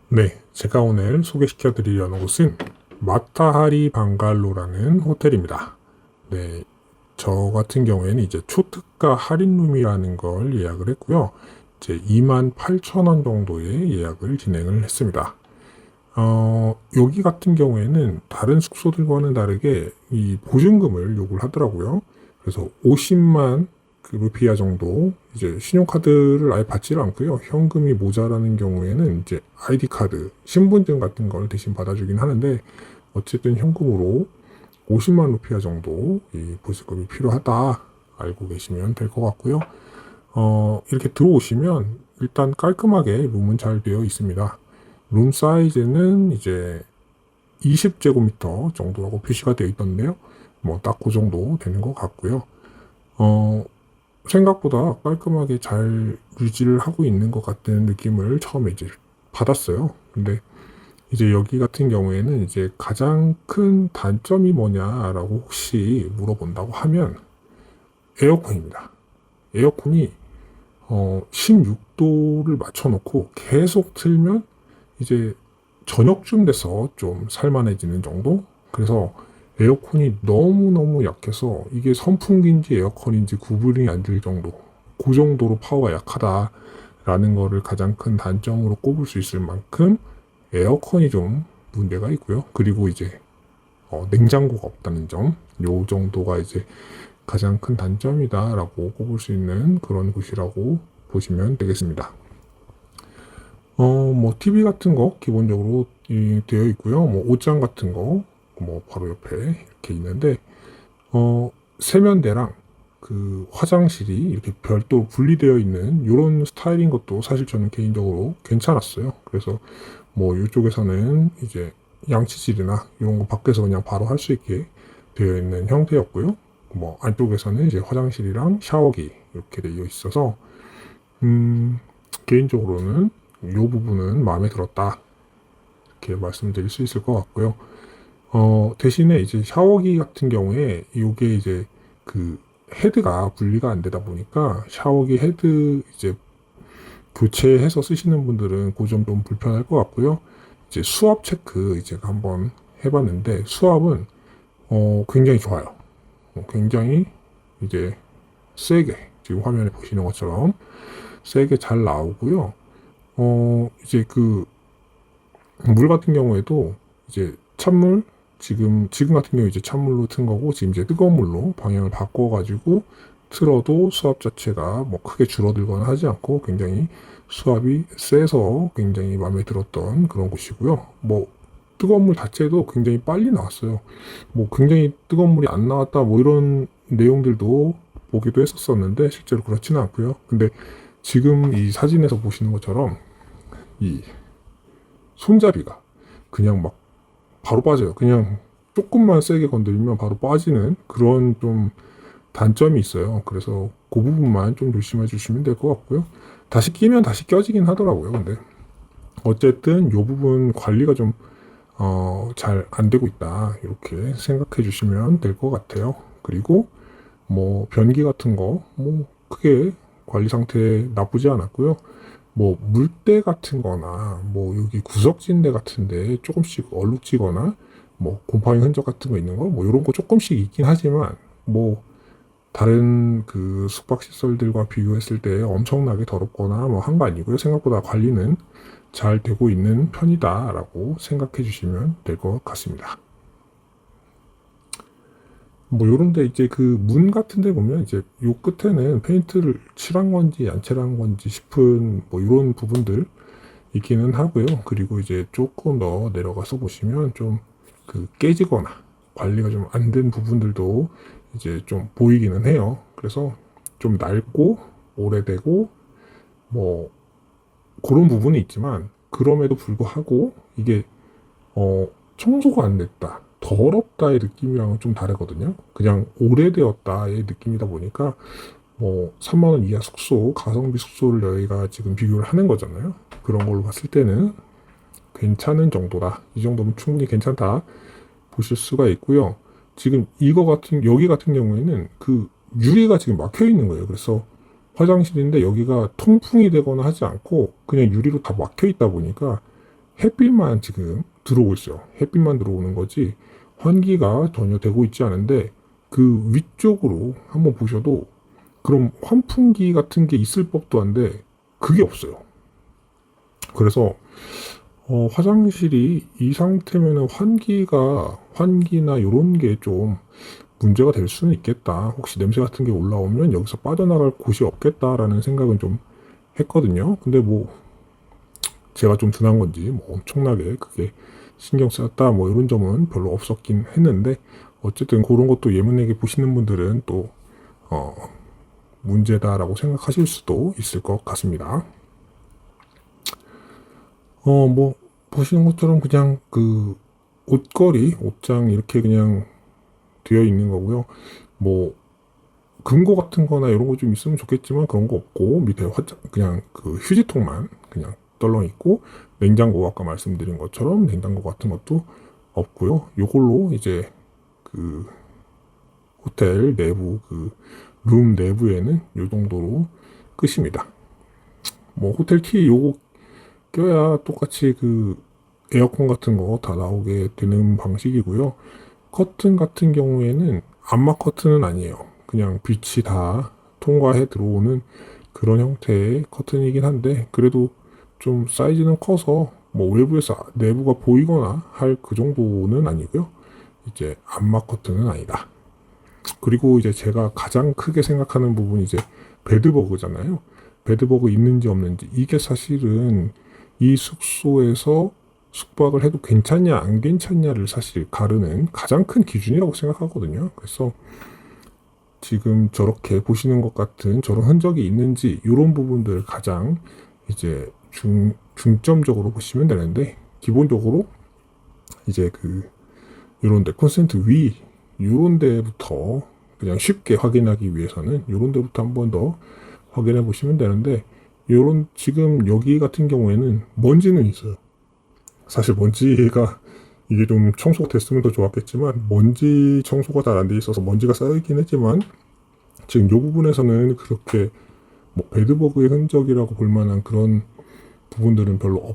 네, 제가 오늘 소개시켜 드리려는 곳은 마타하리 방갈로라는 호텔입니다. 네, 저 같은 경우에는 이제 초특가 할인룸이라는 걸 예약을 했고요. 이제 28,000원 정도의 예약을 진행을 했습니다. 여기 같은 경우에는 다른 숙소들과는 다르게 이 보증금을 요구를 하더라고요. 그래서 50만 그 루피아 정도 이제 신용카드를 아예 받지를 않고요. 현금이 모자라는 경우에는 이제 아이디 카드, 신분증 같은 걸 대신 받아주긴 하는데 어쨌든 현금으로 50만 루피아 정도 이 보증금이 필요하다 알고 계시면 될 것 같고요. 이렇게 들어오시면 일단 깔끔하게 룸은 잘 되어 있습니다. 룸 사이즈는 이제 20제곱미터 정도라고 표시가 되어 있던데요. 뭐 딱 그 정도 되는 것 같고요. 어, 생각보다 깔끔하게 잘 유지를 하고 있는 것 같은 느낌을 처음에 이제 받았어요. 근데 이제 여기 같은 경우에는 이제 가장 큰 단점이 뭐냐라고 혹시 물어본다고 하면 에어컨입니다. 에어컨이 16도를 맞춰놓고 계속 틀면 이제 저녁쯤 돼서 좀 살만해지는 정도? 그래서 에어컨이 너무너무 약해서 이게 선풍기인지 에어컨인지 구분이 안 될 정도. 그 정도로 파워가 약하다라는 거를 가장 큰 단점으로 꼽을 수 있을 만큼 에어컨이 좀 문제가 있고요. 그리고 이제 냉장고가 없다는 점. 요 정도가 이제 가장 큰 단점이다라고 꼽을 수 있는 그런 곳이라고 보시면 되겠습니다. 뭐, TV 같은 거 기본적으로 되어 있고요. 뭐, 옷장 같은 거, 뭐, 바로 옆에 이렇게 있는데, 세면대랑 그 화장실이 이렇게 별도로 분리되어 있는 이런 스타일인 것도 사실 저는 개인적으로 괜찮았어요. 그래서 뭐, 이쪽에서는 이제 양치질이나 이런 거 밖에서 그냥 바로 할 수 있게 되어 있는 형태였고요. 뭐, 안쪽에서는 이제 화장실이랑 샤워기 이렇게 되어 있어서, 개인적으로는 이 부분은 마음에 들었다. 이렇게 말씀드릴 수 있을 것 같고요. 대신에 이제 샤워기 같은 경우에 이게 이제 그 헤드가 분리가 안 되다 보니까 샤워기 헤드 이제 교체해서 쓰시는 분들은 그 점 좀 불편할 것 같고요. 이제 수압 체크 제가 한번 해봤는데 수압은 굉장히 좋아요. 굉장히 이제 세게 지금 화면에 보시는 것처럼 세게 잘 나오고요. 이제 그 물 같은 경우에도 이제 찬물 지금 같은 경우 이제 찬물로 튼 거고 지금 이제 뜨거운 물로 방향을 바꿔가지고 틀어도 수압 자체가 뭐 크게 줄어들거나 하지 않고 굉장히 수압이 세서 굉장히 마음에 들었던 그런 곳이고요. 뭐 뜨거운 물 자체도 굉장히 빨리 나왔어요. 뭐 굉장히 뜨거운 물이 안 나왔다 뭐 이런 내용들도 보기도 했었었는데 실제로 그렇지는 않고요. 근데 지금 이 사진에서 보시는 것처럼 이 손잡이가 그냥 막 바로 빠져요. 그냥 조금만 세게 건드리면 바로 빠지는 그런 좀 단점이 있어요. 그래서 그 부분만 좀 조심해 주시면 될 것 같고요. 다시 끼면 다시 껴지긴 하더라고요. 근데 어쨌든 이 부분 관리가 좀 잘 안 되고 있다. 이렇게 생각해 주시면 될 것 같아요. 그리고 뭐 변기 같은 거 뭐 크게 관리 상태 나쁘지 않았고요. 뭐 물때 같은 거나 뭐 여기 구석진대 같은데 조금씩 얼룩지거나 뭐 곰팡이 흔적 같은 거 있는 거 뭐 이런 거 조금씩 있긴 하지만 뭐 다른 그 숙박시설들과 비교했을 때 엄청나게 더럽거나 뭐 한 거 아니고요. 생각보다 관리는 잘 되고 있는 편이다라고 생각해 주시면 될 것 같습니다. 뭐 요런데 이제 그 문 같은 데 보면 이제 요 끝에는 페인트를 칠한 건지 안 칠한 건지 싶은 뭐 이런 부분들 있기는 하고요. 그리고 이제 조금 더 내려가서 보시면 좀 그 깨지거나 관리가 좀 안 된 부분들도 이제 좀 보이기는 해요. 그래서 좀 낡고 오래되고 뭐 그런 부분이 있지만 그럼에도 불구하고 이게 청소가 안 됐다. 더럽다의 느낌이랑은 좀 다르거든요. 그냥 오래되었다의 느낌이다 보니까 뭐 3만 원 이하 숙소, 가성비 숙소를 저희가 지금 비교를 하는 거잖아요. 그런 걸로 봤을 때는 괜찮은 정도다. 이 정도면 충분히 괜찮다 보실 수가 있고요. 지금 여기 같은 경우에는 그 유리가 지금 막혀 있는 거예요. 그래서 화장실인데 여기가 통풍이 되거나 하지 않고 그냥 유리로 다 막혀 있다 보니까 햇빛만 지금 들어오고 있어요. 햇빛만 들어오는 거지 환기가 전혀 되고 있지 않은데 그 위쪽으로 한번 보셔도 그럼 환풍기 같은 게 있을 법도 한데 그게 없어요. 그래서 화장실이 이 상태면 환기나 이런 게 좀 문제가 될 수는 있겠다. 혹시 냄새 같은 게 올라오면 여기서 빠져나갈 곳이 없겠다라는 생각은 좀 했거든요. 근데 뭐 제가 좀 둔한 건지 뭐 엄청나게 그게 신경 쓰였다 뭐 이런 점은 별로 없었긴 했는데 어쨌든 그런 것도 예민하게 보시는 분들은 또 어, 문제다라고 생각하실 수도 있을 것 같습니다. 뭐 보시는 것처럼 그냥 그 옷장 이렇게 그냥 되어 있는 거고요. 뭐 금고 같은 거나 이런 거 좀 있으면 좋겠지만 그런 거 없고 밑에 그냥 그 휴지통만 그냥 떨렁 있고 냉장고 아까 말씀드린 것처럼 냉장고 같은 것도 없고요. 요걸로 이제 그 호텔 내부 그 룸 내부에는 요 정도로 끝입니다. 뭐 호텔 키 요거 껴야 똑같이 그 에어컨 같은 거 다 나오게 되는 방식이고요. 커튼 같은 경우에는 암막 커튼은 아니에요. 그냥 빛이 다 통과해 들어오는 그런 형태의 커튼이긴 한데 그래도 좀 사이즈는 커서 뭐 외부에서 내부가 보이거나 할 그 정도는 아니고요. 이제 암막 커튼은 아니다. 그리고 이제 제가 가장 크게 생각하는 부분이 이제 베드버그잖아요. 베드버그 있는지 없는지 이게 사실은 이 숙소에서 숙박을 해도 괜찮냐 안 괜찮냐를 사실 가르는 가장 큰 기준이라고 생각하거든요. 그래서 지금 저렇게 보시는 것 같은 저런 흔적이 있는지 이런 부분들 가장 이제 중점적으로 보시면 되는데 기본적으로 이제 그 요런 데 콘센트 위 요런 데부터 그냥 쉽게 확인하기 위해서는 요런 데부터 한 번 더 확인해 보시면 되는데 요런 지금 여기 같은 경우에는 먼지는 있어요. 사실 먼지가 이게 좀 청소가 됐으면 더 좋았겠지만 먼지 청소가 잘 안 돼 있어서 먼지가 쌓여있긴 했지만 지금 요 부분에서는 그렇게 뭐 베드버그의 흔적이라고 볼 만한 그런 부분들은 별로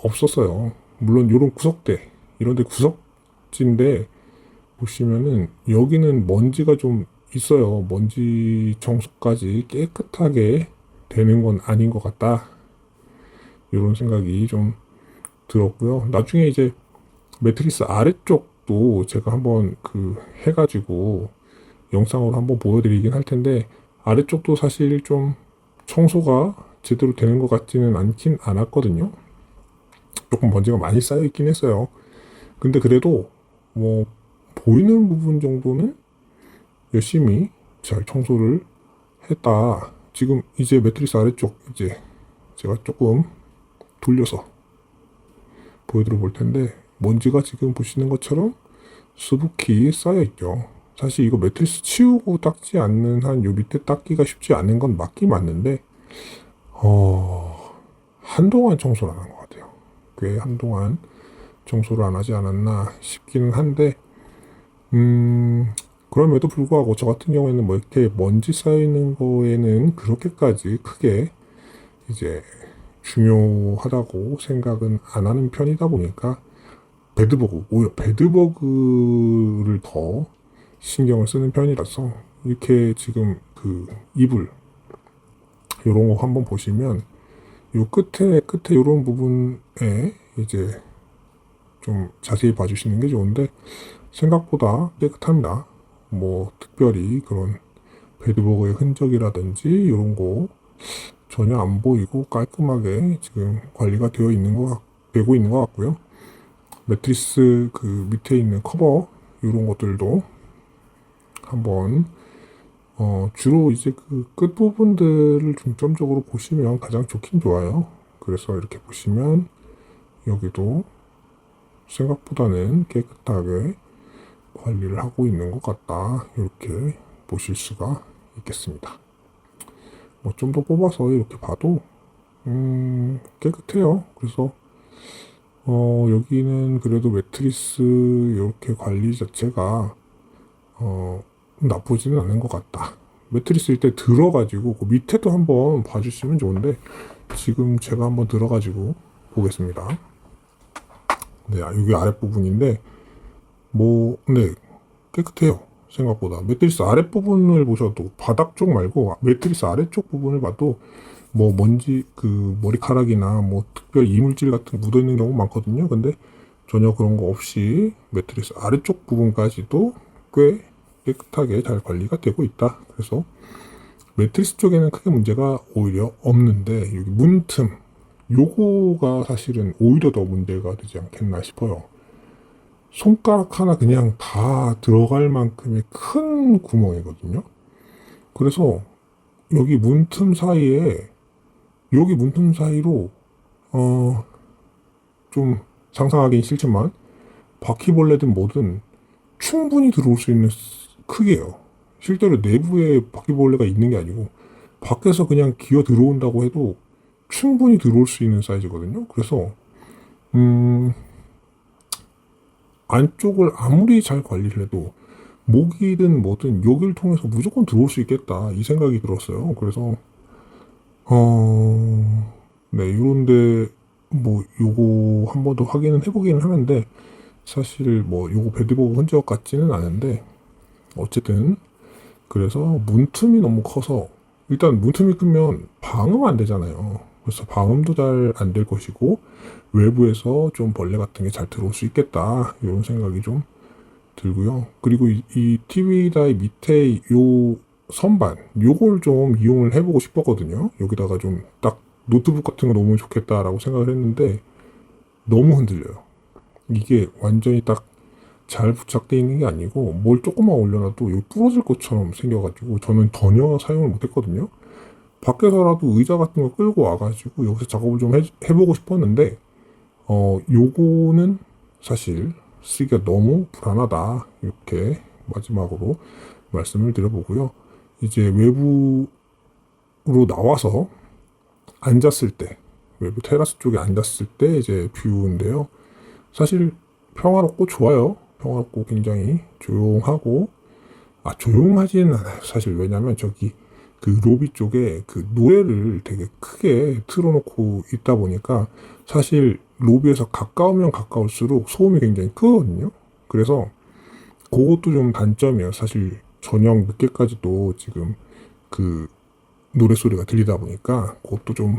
없었어요. 물론 요런 구석대 이런 데 구석지인데 보시면은 여기는 먼지가 좀 있어요. 먼지 청소까지 깨끗하게 되는 건 아닌 것 같다. 이런 생각이 좀 들었고요. 나중에 이제 매트리스 아래쪽도 제가 한번 그 해가지고 영상으로 한번 보여드리긴 할 텐데 아래쪽도 사실 좀 청소가 제대로 되는 것 같지는 않긴 않았거든요. 조금 먼지가 많이 쌓여 있긴 했어요. 근데 그래도 뭐 보이는 부분 정도는 열심히 잘 청소를 했다. 지금 이제 매트리스 아래쪽 이제 제가 조금 돌려서 보여드려 볼 텐데 먼지가 지금 보시는 것처럼 수북히 쌓여 있죠. 사실 이거 매트리스 치우고 닦지 않는 한 요 밑에 닦기가 쉽지 않은 건 맞긴 맞는데 한동안 청소를 안 한 것 같아요. 꽤 한동안 청소를 안 하지 않았나 싶기는 한데 그럼에도 불구하고 저 같은 경우에는 뭐 이렇게 먼지 쌓이는 거에는 그렇게까지 크게 이제 중요하다고 생각은 안 하는 편이다 보니까 오히려 베드버그를 더 신경을 쓰는 편이라서 이렇게 지금 그 이불 요런 거 한번 보시면 요 끝에 요런 부분에 이제 좀 자세히 봐주시는 게 좋은데 생각보다 깨끗합니다. 뭐 특별히 그런 베드버그의 흔적이라든지 이런 거 전혀 안 보이고 깔끔하게 지금 관리가 되고 있는 것 같고요. 매트리스 그 밑에 있는 커버 이런 것들도 한번 주로 이제 그 끝부분들을 중점적으로 보시면 가장 좋긴 좋아요. 그래서 이렇게 보시면 여기도 생각보다는 깨끗하게 관리를 하고 있는 것 같다. 이렇게 보실 수가 있겠습니다. 뭐 좀 더 뽑아서 이렇게 봐도 깨끗해요. 그래서 여기는 그래도 매트리스 이렇게 관리 자체가 나쁘지는 않은 것 같다. 매트리스 일때 들어가지고 그 밑에도 한번 봐주시면 좋은데 지금 제가 한번 들어가지고 보겠습니다. 네, 여기 아랫부분인데, 뭐, 네, 깨끗해요. 생각보다. 매트리스 아랫부분을 보셔도, 바닥 쪽 말고, 매트리스 아래쪽 부분을 봐도, 뭐, 먼지, 머리카락이나, 뭐, 특별 이물질 같은 거 묻어있는 경우 많거든요. 근데, 전혀 그런 거 없이, 매트리스 아래쪽 부분까지도 꽤 깨끗하게 잘 관리가 되고 있다. 그래서, 매트리스 쪽에는 크게 문제가 오히려 없는데, 여기 문틈, 요거가 사실은 오히려 더 문제가 되지 않겠나 싶어요. 손가락 하나 그냥 다 들어갈 만큼의 큰 구멍이거든요. 그래서 여기 문틈 사이에, 여기 문틈 사이로, 어, 좀 상상하기는 싫지만, 바퀴벌레든 뭐든 충분히 들어올 수 있는 크기예요. 실제로 내부에 바퀴벌레가 있는 게 아니고, 밖에서 그냥 기어 들어온다고 해도 충분히 들어올 수 있는 사이즈거든요. 그래서, 음, 안쪽을 아무리 잘 관리를 해도 모기든 뭐든 여기를 통해서 무조건 들어올 수 있겠다 이 생각이 들었어요. 그래서 네, 이런데 뭐 요거 한 번 더 확인은 해보기는 하는데 사실 뭐 요거 배드버그 흔적 같지는 않은데 어쨌든 그래서 문틈이 너무 커서 일단 문틈이 크면 방음 안 되잖아요. 그래서 방음도 잘 안 될 것이고 외부에서 좀 벌레 같은 게 잘 들어올 수 있겠다 이런 생각이 좀 들고요. 그리고 이 TV 다이 밑에 요 선반 요걸 좀 이용을 해보고 싶었거든요. 여기다가 좀 딱 노트북 같은 거 놓으면 좋겠다라고 생각을 했는데 너무 흔들려요. 이게 완전히 딱 잘 부착되어 있는 게 아니고 뭘 조금만 올려놔도 여기 부러질 것처럼 생겨가지고 저는 전혀 사용을 못했거든요. 밖에서라도 의자 같은 거 끌고 와가지고 여기서 작업을 좀 해보고 싶었는데 요거는 사실 쓰기가 너무 불안하다. 이렇게 마지막으로 말씀을 드려보고요. 이제 외부로 나와서 앉았을 때, 외부 테라스 쪽에 앉았을 때 이제 뷰인데요. 사실 평화롭고 좋아요. 평화롭고 굉장히 조용하고, 조용하지는 않아요. 사실 왜냐면 저기 그 로비 쪽에 그 노래를 되게 크게 틀어놓고 있다 보니까 사실 로비에서 가까우면 가까울수록 소음이 굉장히 크거든요. 그래서 그것도 좀 단점이에요. 사실 저녁 늦게까지도 지금 그 노래소리가 들리다 보니까 그것도 좀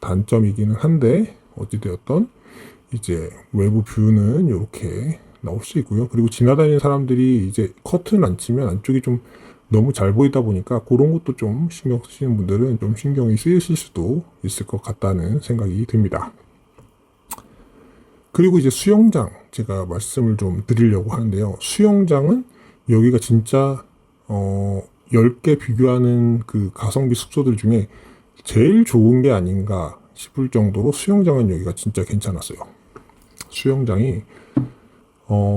단점이기는 한데 어찌되었던 이제 외부 뷰는 이렇게 나올 수 있고요. 그리고 지나다니는 사람들이 이제 커튼 안 치면 안쪽이 좀 너무 잘 보이다 보니까 그런 것도 좀 신경 쓰시는 분들은 좀 신경이 쓰이실 수도 있을 것 같다는 생각이 듭니다. 그리고 이제 수영장 제가 말씀을 좀 드리려고 하는데요. 수영장은 여기가 진짜 10개 비교하는 그 가성비 숙소들 중에 제일 좋은 게 아닌가 싶을 정도로 수영장은 여기가 진짜 괜찮았어요. 수영장이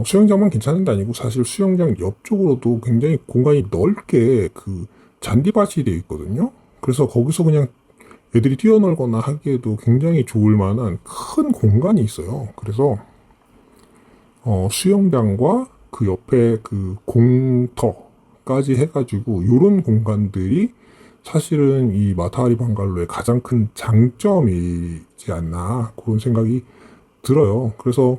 수영장만 괜찮은 게 아니고 사실 수영장 옆쪽으로도 굉장히 공간이 넓게 그 잔디밭이 되어 있거든요. 그래서 거기서 그냥 애들이 뛰어놀거나 하기에도 굉장히 좋을 만한 큰 공간이 있어요. 그래서 수영장과 그 옆에 그 공터까지 해가지고 이런 공간들이 사실은 이 마타하리 방갈로의 가장 큰 장점이지 않나 그런 생각이 들어요. 그래서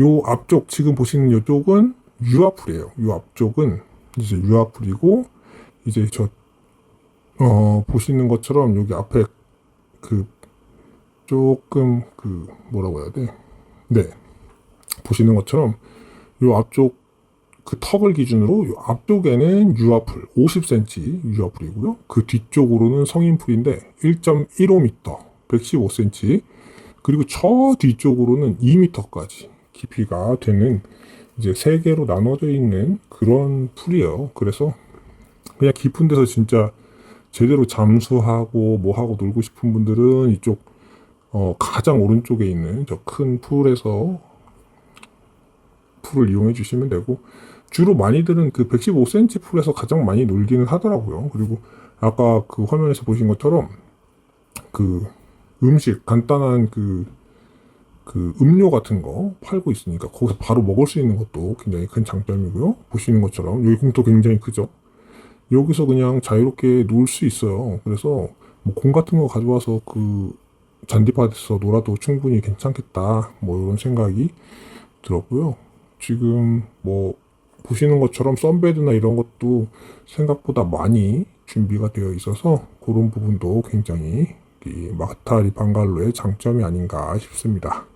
요 앞쪽 지금 보시는 요쪽은 유아풀이에요. 요 앞쪽은 이제 유아풀이고 이제 보시는 것처럼 여기 앞에 그 조금 그 뭐라고 해야 돼? 네. 보시는 것처럼 요 앞쪽 그 턱을 기준으로 요 앞쪽에는 유아풀 50cm 유아풀이고요. 그 뒤쪽으로는 성인풀인데 1.15m 115cm 그리고 저 뒤쪽으로는 2m까지 깊이가 되는 이제 세 개로 나눠져 있는 그런 풀이에요. 그래서 그냥 깊은 데서 진짜 제대로 잠수하고 뭐 하고 놀고 싶은 분들은 이쪽 가장 오른쪽에 있는 저 큰 풀에서 풀을 이용해 주시면 되고 주로 많이들은 그 115cm 풀에서 가장 많이 놀기는 하더라고요. 그리고 아까 그 화면에서 보신 것처럼 그 음식 간단한 그 음료 같은 거 팔고 있으니까 거기서 바로 먹을 수 있는 것도 굉장히 큰 장점이고요. 보시는 것처럼 여기 공도 굉장히 크죠. 여기서 그냥 자유롭게 놀 수 있어요. 그래서 뭐 공 같은 거 가져와서 그 잔디밭에서 놀아도 충분히 괜찮겠다. 뭐 이런 생각이 들었고요. 지금 뭐 보시는 것처럼 썬베드나 이런 것도 생각보다 많이 준비가 되어 있어서 그런 부분도 굉장히 이 마타리 방갈로의 장점이 아닌가 싶습니다.